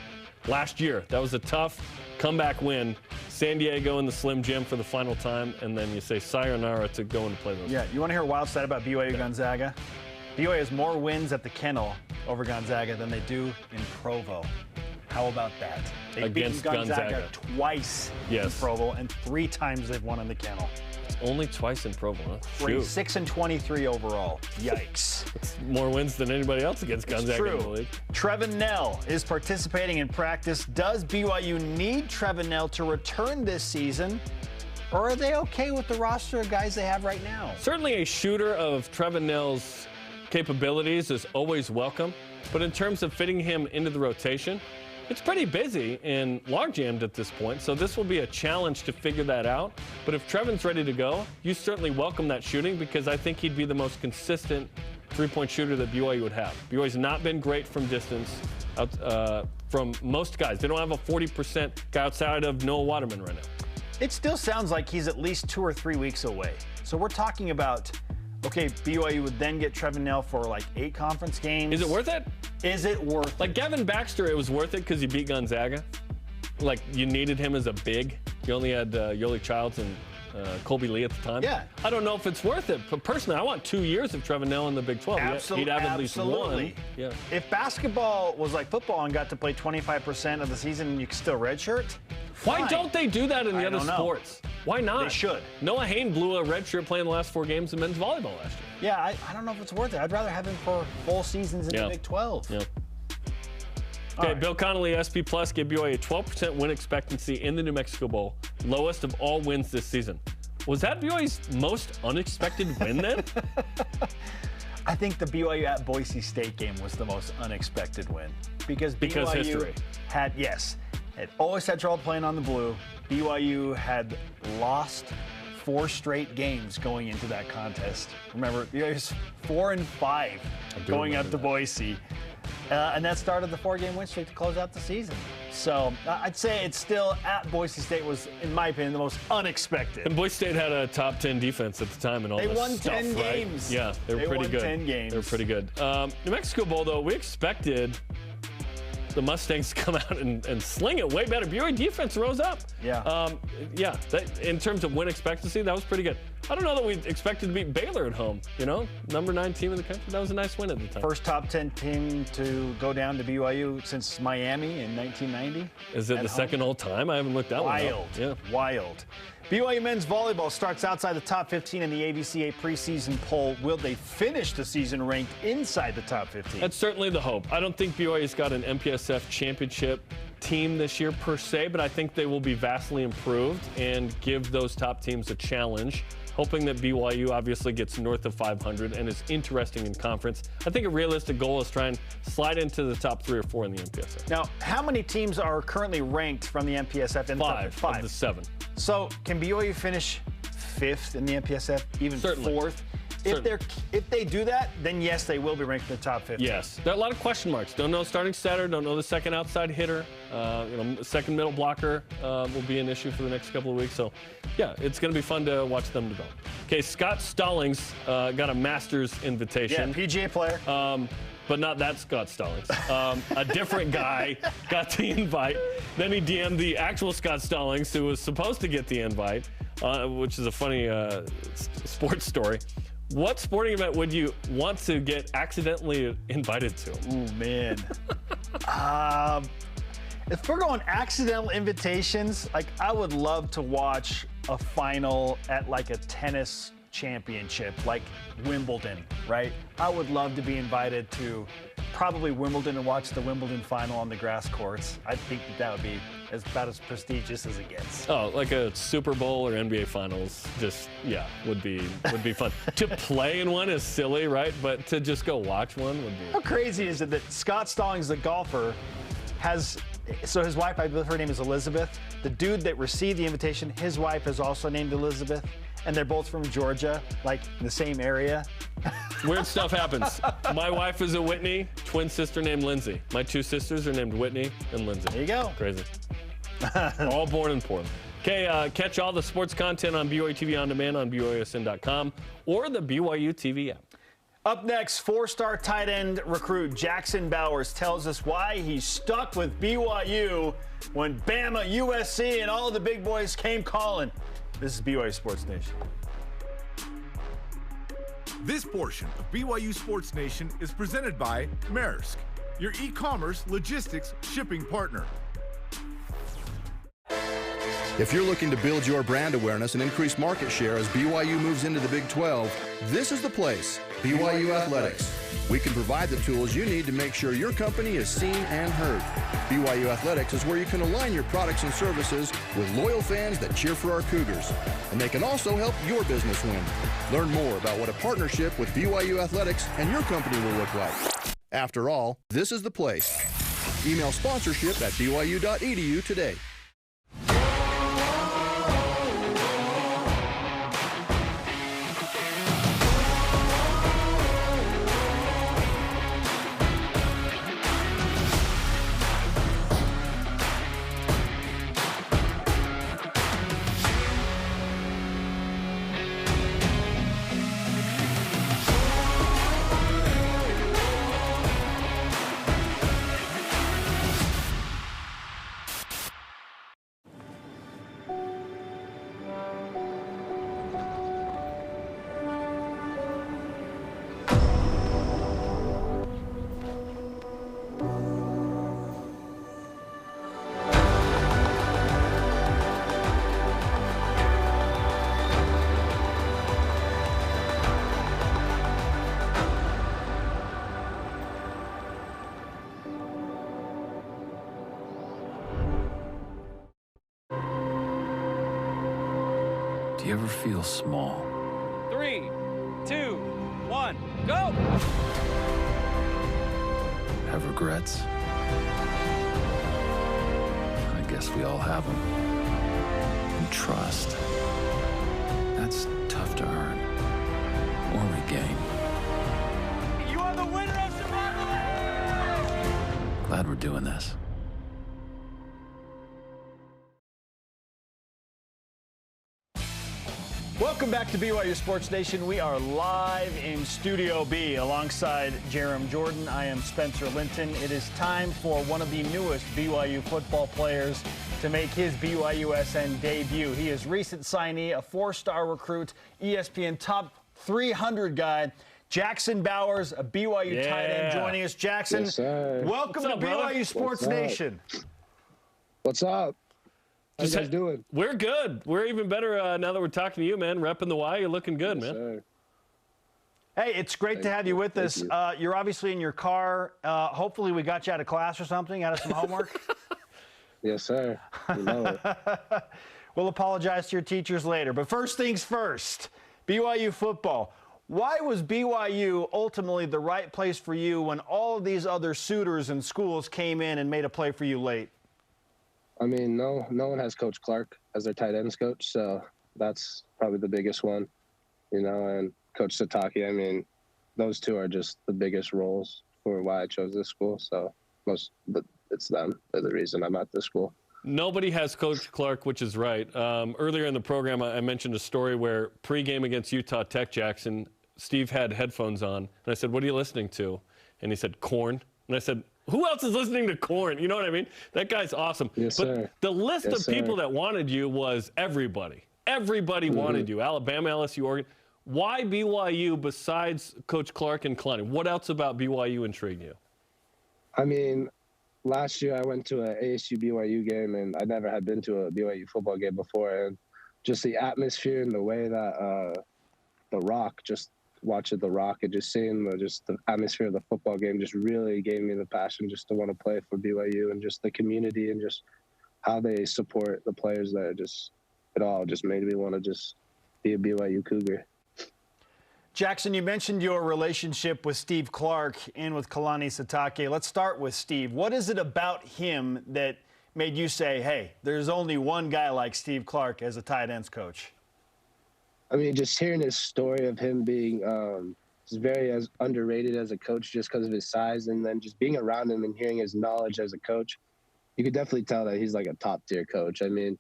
last year. That was a tough comeback win. San Diego in the Slim Jim for the final time, and then you say sayonara to go and play those. Yeah, you want to hear a wild stat about BYU Gonzaga? BYU has more wins at the Kennel over Gonzaga than they do in Provo. How about that? They've beaten Gonzaga twice in Provo, and 3 times they've won in the Kennel. It's only twice in Provo, huh? 6 and 23 overall. Yikes. It's more wins than anybody else against Gonzaga in the league. Trevin Knell is participating in practice. Does BYU need Trevin Knell to return this season, or are they okay with the roster of guys they have right now? Certainly a shooter of Trevin Knell's capabilities is always welcome, but in terms of fitting him into the rotation, it's pretty busy and log-jammed at this point, so this will be a challenge to figure that out. But if Trevin's ready to go, you certainly welcome that shooting because I think he'd be the most consistent three-point shooter that BYU would have. BYU's not been great from distance from most guys. They don't have a 40% guy outside of Noah Waterman right now. It still sounds like he's at least 2 or 3 weeks away. So we're talking about, okay, BYU would then get Trevin Knell for like 8 conference games. Is it worth it? Is it worth it? Like Gavin Baxter, it was worth it because he beat Gonzaga. like you needed him as a big. You only had Yoli Childs and Colby Lee at the time. Yeah. I don't know if it's worth it, but personally, I want 2 years of Trevor Nell in the Big 12. He'd have at least one. Yeah. If basketball was like football and got to play 25% of the season and you could still redshirt, why don't they do that in the other don't know. sports? Why not? They should. Noah Hayne blew a red shirt playing the last 4 games in men's volleyball last year. Yeah, I don't know if it's worth it. I'd rather have him for full seasons in the Big 12. Yeah. Okay, Bill Connolly, SP Plus, gave BYU a 12% win expectancy in the New Mexico Bowl, lowest of all wins this season. Was that BYU's most unexpected win then? I think the BYU at Boise State game was the most unexpected win because BYU history. had always had trouble playing on the blue. BYU had lost 4 straight games going into that contest. Remember, BYU's 4-5 going up to Boise. And that started the 4-game win streak to close out the season. So I'd say it's still at Boise State was, in my opinion, the most unexpected. And Boise State had a top 10 defense at the time and all they this won stuff, 10 right? games. Yeah, they were pretty good. 10 games. They were pretty good. New Mexico Bowl, though, we expected the Mustangs to come out and sling it way better. BYU defense rose up. Yeah. In terms of win expectancy, that was pretty good. I don't know that we expected to beat Baylor at home, number 9 team in the country. That was a nice win at the time. First top 10 team to go down to BYU since Miami in 1990. Is it the second all time? I haven't looked that one up. Yeah. Wild. BYU men's volleyball starts outside the top 15 in the AVCA preseason poll. Will they finish the season ranked inside the top 15? That's certainly the hope. I don't think BYU's got an MPSF championship team this year per se, but I think they will be vastly improved and give those top teams a challenge. Hoping that BYU obviously gets north of 500 and is interesting in conference. I think a realistic goal is try and slide into the top 3 or 4 in the MPSF. Now, how many teams are currently ranked from the MPSF? In 5 of the 7. So can BYU finish 5th in the MPSF, even Certainly. 4th? If they do that, then yes, they will be ranked in the top 15. Yes, there are a lot of question marks. Don't know starting setter, don't know the second outside hitter. Second middle blocker will be an issue for the next couple of weeks. So, yeah, it's going to be fun to watch them develop. Okay, Scott Stallings got a Masters invitation. Yeah, PGA player. But not that Scott Stallings. A different guy got the invite. Then he DM'd the actual Scott Stallings, who was supposed to get the invite, which is a funny sports story. What sporting event would you want to get accidentally invited to? Oh, man. If we're going accidental invitations, I would love to watch a final at a tennis championship, like Wimbledon, right? I would love to be invited to probably Wimbledon and watch the Wimbledon final on the grass courts. I think that would be about as prestigious as it gets. Oh, like a Super Bowl or NBA Finals, would be fun. To play in one is silly, right? But to just go watch one would be. How crazy is it that Scott Stallings, the golfer, so his wife, I believe her name is Elizabeth. The dude that received the invitation, his wife is also named Elizabeth. And they're both from Georgia, in the same area. Weird stuff happens. My wife is a Whitney, twin sister named Lindsay. My 2 sisters are named Whitney and Lindsay. There you go. Crazy. All born in Portland. Okay, catch all the sports content on BYU TV On Demand on BYUSN.com or the BYU TV app. Up next, 4-star tight end recruit Jackson Bowers tells us why he's stuck with BYU when Bama, USC, and all the big boys came calling. This is BYU Sports Nation. This portion of BYU Sports Nation is presented by Maersk, your e-commerce logistics shipping partner. If you're looking to build your brand awareness and increase market share as BYU moves into the Big 12, this is the place, BYU Athletics. We can provide the tools you need to make sure your company is seen and heard. BYU Athletics is where you can align your products and services with loyal fans that cheer for our Cougars. And they can also help your business win. Learn more about what a partnership with BYU Athletics and your company will look like. After all, this is the place. Email sponsorship at byu.edu today. Do you ever feel small? 3, 2, 1, go! Have regrets? I guess we all have them. And trust. That's tough to earn or regain. You are the winner of Survival! Glad we're doing this. Welcome back to BYU Sports Nation. We are live in Studio B alongside Jarom Jordan. I am Spencer Linton. It is time for one of the newest BYU football players to make his BYUSN debut. He is recent signee, a 4-star recruit, ESPN top 300 guy, Jackson Bowers, a BYU tight end, joining us. Jackson, welcome to BYU Sports Nation. What's up? How you guys doing? We're good. We're even better now that we're talking to you, man. Repping the Y. You're looking good, man. Sir. Hey, it's great to have you with us. You're obviously in your car. Hopefully we got you out of class or something, out of some homework. Yes, sir. You know it. We'll apologize to your teachers later. But first things first, BYU football. Why was BYU ultimately the right place for you when all of these other suitors and schools came in and made a play for you late? I mean, no one has Coach Clark as their tight ends coach, so that's probably the biggest one, you know, and Coach Satake. I mean, those two are just the biggest roles for why I chose this school, so it's them. They're the reason I'm at this school. Nobody has Coach Clark, which is right. Earlier in the program, I mentioned a story where pregame against Utah Tech, Jackson, Steve had headphones on, and I said, "What are you listening to?" And he said, "Korn." And I said, "Who else is listening to Korn?" You know what I mean? That guy's awesome. Yes, but sir. the list of people that wanted you was everybody. Everybody wanted you. Alabama, LSU, Oregon. Why BYU besides Coach Clark and Kalani? What else about BYU intrigued you? I mean, last year I went to an ASU BYU game, and I never had been to a BYU football game before. And just the atmosphere and the way that The Rock, just watching The Rock and just seeing the atmosphere of the football game just really gave me the passion just to want to play for BYU, and just the community and just how they support the players there. It all just made me want to just be a BYU Cougar. Jackson, you mentioned your relationship with Steve Clark and with Kalani Sitake. Let's start with Steve. What is it about him that made you say, hey, there's only one guy like Steve Clark as a tight ends coach? I mean, just hearing his story of him being as underrated as a coach just because of his size, and then just being around him and hearing his knowledge as a coach, you could definitely tell that he's like a top-tier coach. I mean,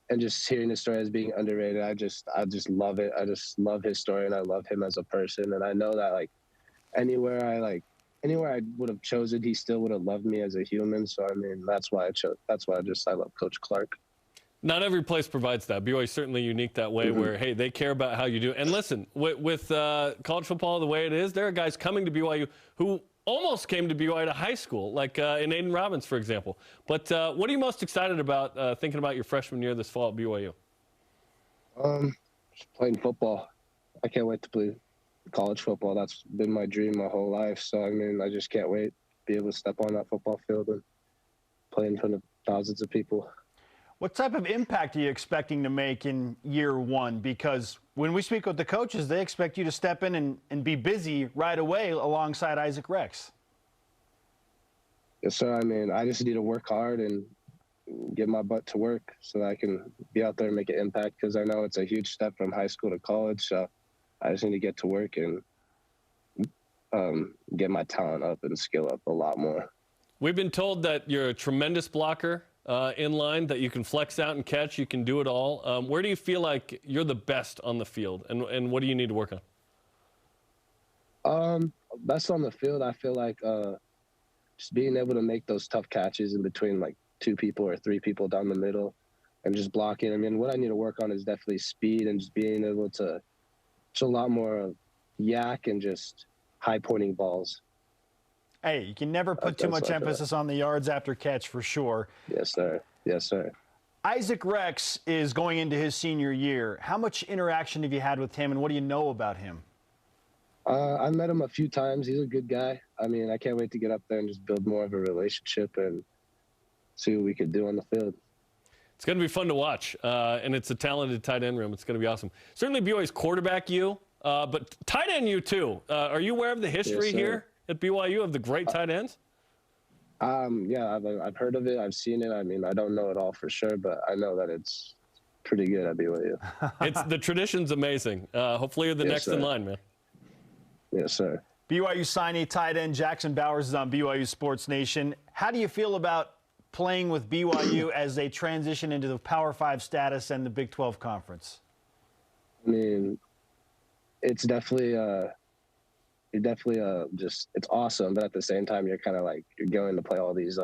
and just hearing his story as being underrated, I just love it. I just love his story, and I love him as a person. And I know that anywhere I would have chosen, he still would have loved me as a human. So I mean, that's why I love Coach Clark. Not every place provides that. BYU is certainly unique that way where, hey, they care about how you do. And listen, with college football the way it is, there are guys coming to BYU who almost came to BYU to high school, like in Aiden Robbins, for example. But what are you most excited about thinking about your freshman year this fall at BYU? Just playing football. I can't wait to play college football. That's been my dream my whole life. So, I mean, I just can't wait to be able to step on that football field and play in front of thousands of people. What type of impact are you expecting to make in year one? Because when we speak with the coaches, they expect you to step in and be busy right away alongside Isaac Rex. Yes, sir. I mean, I just need to work hard and get my butt to work so that I can be out there and make an impact, because I know it's a huge step from high school to college. So I just need to get to work and get my talent up and skill up a lot more. We've been told that you're a tremendous blocker in line, that you can flex out and catch, you can do it all. Where do you feel like you're the best on the field, and what do you need to work on? Best on the field, I feel like just being able to make those tough catches in between like 2 people or 3 people down the middle and just blocking. I mean, what I need to work on is definitely speed and just being able to a lot more of yak and just high pointing balls. Hey, you can never put too much emphasis on the yards after catch, for sure. Yes, sir. Yes, sir. Isaac Rex is going into his senior year. How much interaction have you had with him, and what do you know about him? I met him a few times. He's a good guy. I mean, I can't wait to get up there and just build more of a relationship and see what we could do on the field. It's going to be fun to watch, and it's a talented tight end room. It's going to be awesome. Certainly BYU's quarterback U, but tight end U too. Are you aware of the history here at BYU of the great tight ends? Yeah, I've heard of it. I've seen it. I mean, I don't know it all for sure, but I know that it's pretty good at BYU. The tradition's amazing. Hopefully you're the next in line, man. Yes, sir. BYU signee tight end Jackson Bowers is on BYU Sports Nation. How do you feel about playing with BYU as they transition into the Power 5 status and the Big 12 conference? I mean, it's definitely just, it's awesome, but at the same time, you're kind of like, you're going to play all these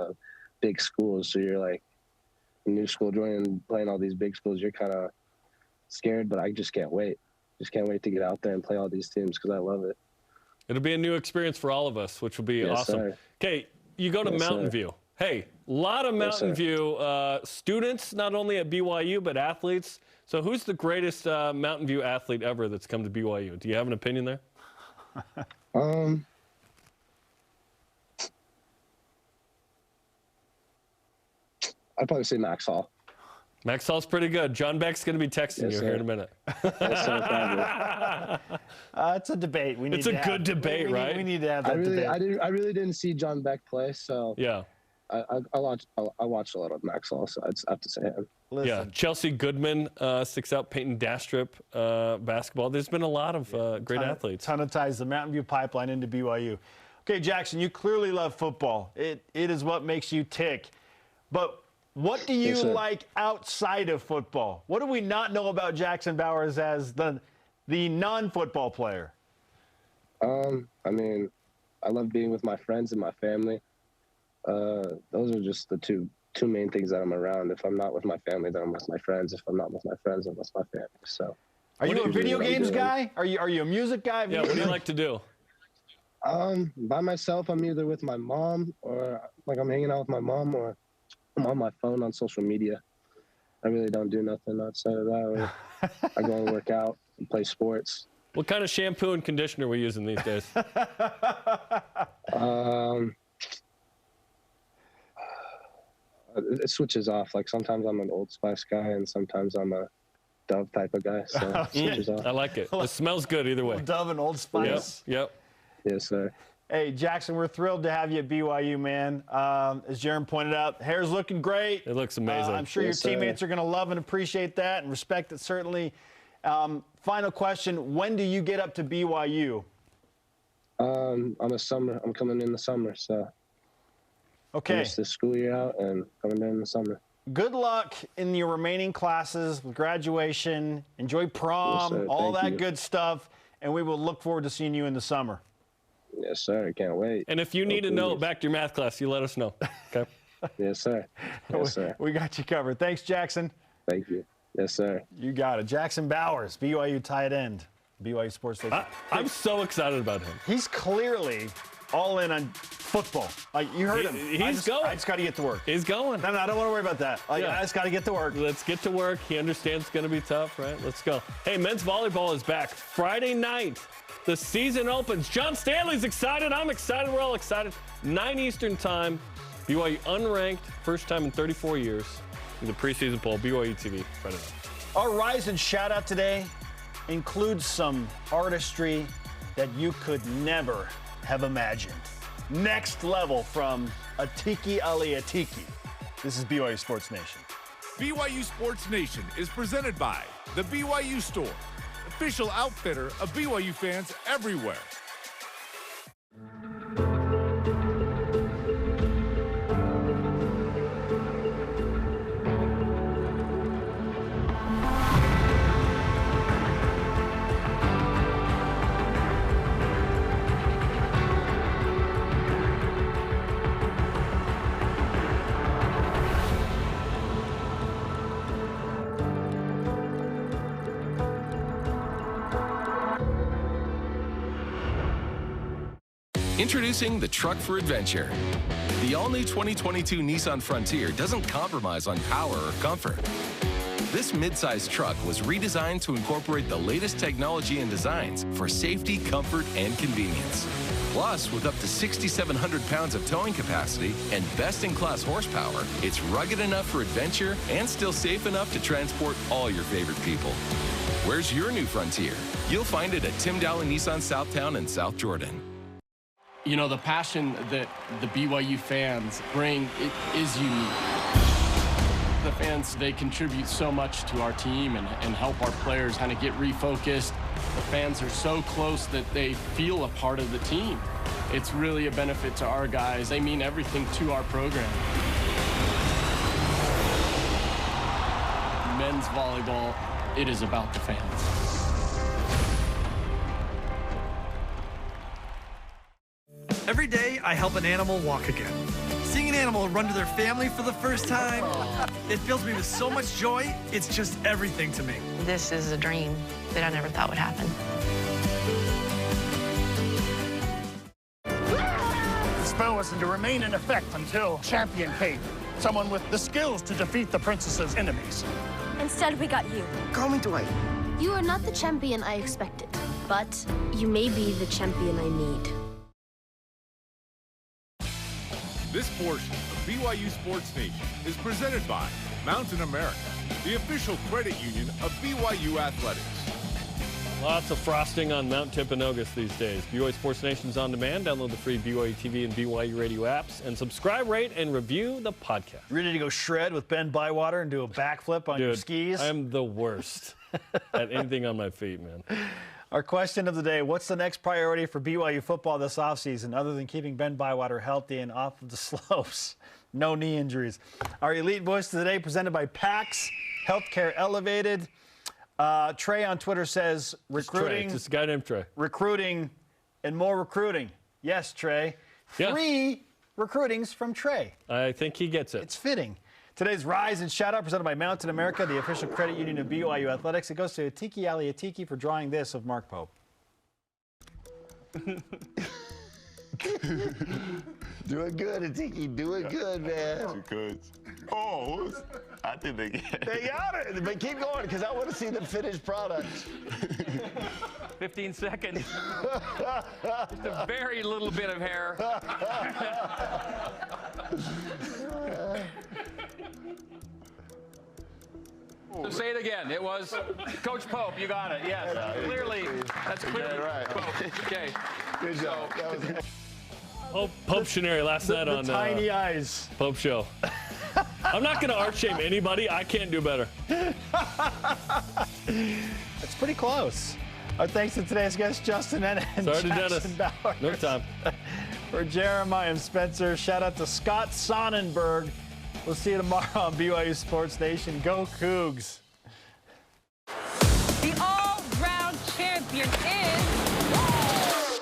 big schools, so you're like, new school joining, playing all these big schools, you're kind of scared, but I just can't wait. Just can't wait to get out there and play all these teams because I love it. It'll be a new experience for all of us, which will be awesome. Okay, you go to Mountain View. Hey, a lot of Mountain View students, not only at BYU, but athletes. So who's the greatest Mountain View athlete ever that's come to BYU? Do you have an opinion there? I'd probably say Max Hall. Max Hall's pretty good. John Beck's going to be texting you here in a minute. It's a debate. It's a good debate, right? We need to have that debate. I really didn't see John Beck play, so yeah. I watched a lot of Max Hall, so I'd have to say him. Listen. Yeah, Chelsea Goodman sticks out. Peyton Dastrup, basketball. There's been a lot of great athletes. Ton of ties, the Mountain View pipeline into BYU. Okay, Jackson, you clearly love football. It is what makes you tick. But what do you like outside of football? What do we not know about Jackson Bowers as the non-football player? I mean, I love being with my friends and my family. Those are just the two main things that I'm around. If I'm not with my family, then I'm with my friends. If I'm not with my friends, I'm with my family. So, are you a video games guy? Are you a music guy? Yeah. What do you like to do? By myself, I'm either with my mom or like I'm hanging out with my mom, or I'm on my phone on social media. I really don't do nothing outside of that. I go and work out and play sports. What kind of shampoo and conditioner are we using these days? It switches off. Like sometimes I'm an Old Spice guy and sometimes I'm a Dove type of guy. So it switches off. I like it. It smells good either way. Dove and Old Spice. Yep. Yes, sir. Hey, Jackson, we're thrilled to have you at BYU, man. As Jarom pointed out, hair's looking great. It looks amazing. I'm sure your teammates are going to love and appreciate that and respect it, certainly. Final question, when do you get up to BYU? I'm coming in the summer, so. Okay. Finish the school year out and coming in the summer. Good luck in your remaining classes with graduation. Enjoy prom, all that good stuff. And we will look forward to seeing you in the summer. Yes, sir. I can't wait. And if you need a note back to your math class, you let us know. Okay. Yes, sir. Yes, sir. We got you covered. Thanks, Jackson. Thank you. Yes, sir. You got it. Jackson Bowers, BYU tight end, BYU Sports Station. I'm so excited about him. He's clearly all in on football. You heard him. He's going. I just got to get to work. He's going. No, I don't want to worry about that. I just got to get to work. Let's get to work. He understands it's going to be tough, right? Let's go. Hey, men's volleyball is back Friday night. The season opens. John Stanley's excited. I'm excited. We're all excited. 9 Eastern time. BYU unranked. First time in 34 years. In the preseason poll. BYUtv. Friday night. Our Rise and shout out today includes some artistry that you could never have imagined. Next level from Atiki Ali Atiki. This is BYU Sports Nation. BYU Sports Nation is presented by the BYU Store, official outfitter of BYU fans everywhere. Introducing the truck for adventure. The all-new 2022 Nissan Frontier doesn't compromise on power or comfort. This midsize truck was redesigned to incorporate the latest technology and designs for safety, comfort, and convenience. Plus, with up to 6,700 pounds of towing capacity and best-in-class horsepower, it's rugged enough for adventure and still safe enough to transport all your favorite people. Where's your new Frontier? You'll find it at Tim Dowling Nissan Southtown in South Jordan. You know, the passion that the BYU fans bring, it is unique. The fans, they contribute so much to our team and help our players kind of get refocused. The fans are so close that they feel a part of the team. It's really a benefit to our guys. They mean everything to our program. Men's volleyball, it is about the fans. Every day, I help an animal walk again. Seeing an animal run to their family for the first time, it fills me with so much joy, it's just everything to me. This is a dream that I never thought would happen. The spell was to remain in effect until Champion came. Someone with the skills to defeat the princess's enemies. Instead, we got you. Call me Dwight. You are not the champion I expected, but you may be the champion I need. This portion of BYU Sports Nation is presented by Mountain America, the official credit union of BYU Athletics. Lots of frosting on Mount Timpanogos these days. BYU Sports Nation's on demand. Download the free BYU TV and BYU Radio apps and subscribe, rate, and review the podcast. Ready to go shred with Ben Bywater and do a backflip on your skis? I'm the worst at anything on my feet, man. Our question of the day, what's the next priority for BYU football this offseason other than keeping Ben Bywater healthy and off of the slopes? No knee injuries. Our elite voice today presented by PAX, Healthcare Elevated. Trey on Twitter says recruiting. Just a guy named Trey. Recruiting and more recruiting. Yes, Trey. Yeah. 3 recruitings from Trey. I think he gets it. It's fitting. Today's Rise and Shout Out presented by Mountain America, the official credit union of BYU Athletics. It goes to Atiki Ali Atiki for drawing this of Mark Pope. Doing good, Atiki. Doing good, man. Too good. Oh, I think they get it. They got it. But keep going, because I want to see the finished product. 15 seconds. Just a very little bit of hair. So say it again. It was Coach Pope. You got it. Yes. Clearly, that's clearly right. Pope. Okay. Good job. That was Pope Scenari last night on Tiny Eyes. Pope Show. I'm not going to art shame anybody. I can't do better. That's pretty close. Our thanks to today's guests, Justin and Sorry to Jackson Dennis. Bauer. No time. For Jarom, I am Spencer. Shout out to Scott Sonnenberg. We'll see you tomorrow on BYU Sports Nation. Go Cougs. The all-round champion is...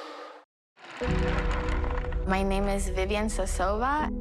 My name is Vivian Sosova.